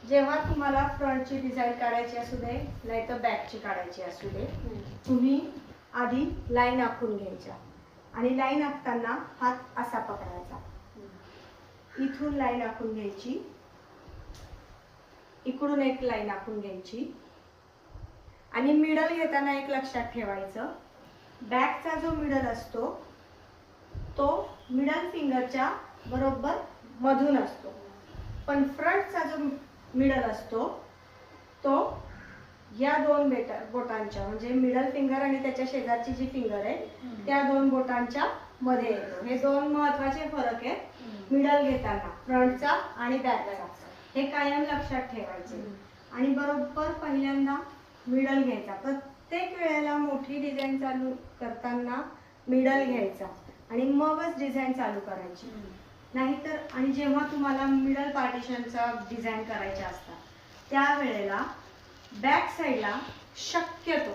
जेव्हा तुम्हाला फ्रंटची डिझाईन काढायची असू दे नाहीतर बॅकची काढायची असू दे, तुम्ही आधी लाईन आखून घ्यायच्या आणि लाईन आखताना हात असा पकडायचा, इथून लाईन आखून घ्यायची, इकडून एक लाईन आखून घ्यायची आणि मिडल घेताना एक लक्षात ठेवायचं, बॅकचा जो मिडल असतो तो मिडल फिंगरच्या बरोबर मधून असतो, पण फ्रंटचा जो मिडल असतो तो या दोन बोटांच्या म्हणजे मिडल फिंगर आणि त्याच्या शेजारची जी फिंगर आहे त्या दोन बोटांच्या मध्ये येतो. हे दोन महत्वाचे फरक आहेत मिडल घेताना, फ्रंटचा आणि बॅकचा. हे कायम लक्षात ठेवायचे. आणि बरोबर पहिल्यांदा मिडल घ्यायचा. प्रत्येक वेळेला मोठी डिझाईन चालू करताना मिडल घ्यायचा आणि मगच डिझाईन चालू करायची. नाहीतर आणि जेव्हा तुम्हाला मिडल पार्टिशनचा डिझाईन करायच्या असतात त्यावेळेला बॅक साईडला शक्यतो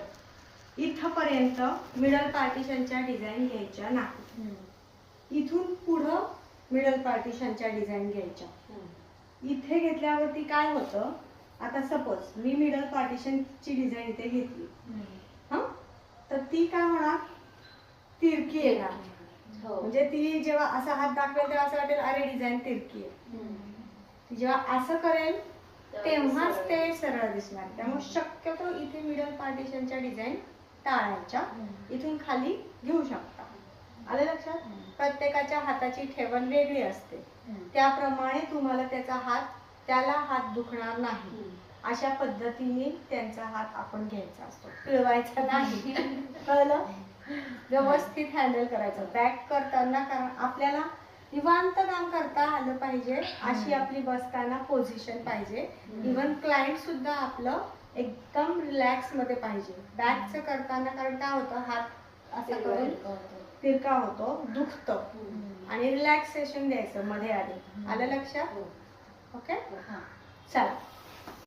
इथपर्यंत मिडल पार्टिशनच्या डिझाईन घ्यायच्या नाही. इथून पुढं मिडल पार्टिशनच्या डिझाईन घ्यायच्या. इथे घेतल्यावरती काय होतं, आता सपोज मी मिडल पार्टिशनची डिझाईन इथे घेतली, तर ती काय होणार, तिरकी येणार. म्हणजे ती जेव्हा असा हात दाखवेल तेव्हा असं वाटेल अरे डिझाईन तिरकी आहे. ती जेव्हा असं करेल तेव्हाच ते सरळ दिसणार. त्यामुळे शक्यतो इथे मिडल पार्टिशनच्या डिझाईन टाळायच्या, इथून खाली घेऊ शकता. आलं लक्षात? प्रत्येकाच्या हाताची ठेवण वेगळी असते, त्याप्रमाणे तुम्हाला त्याला हात दुखणार नाही अशा पद्धतीने त्यांचा हात आपण घ्यायचा असतो, पिळवायचा नाही. कळलं? व्यवस्थित हँडल करायचं बॅक करताना, कारण आपल्याला निवांत काम करता आलं पाहिजे अशी आपली बसताना पोझिशन पाहिजे. इव्हन क्लायंट सुद्धा आपलं एकदम रिलॅक्स मध्ये पाहिजे बॅकचं करताना. कारण काय होतं, हात असा करून तिरका होतो, दुखतं, आणि रिलॅक्सेशन द्यायचं मध्ये आधी. आलं लक्षात? ओके, चला.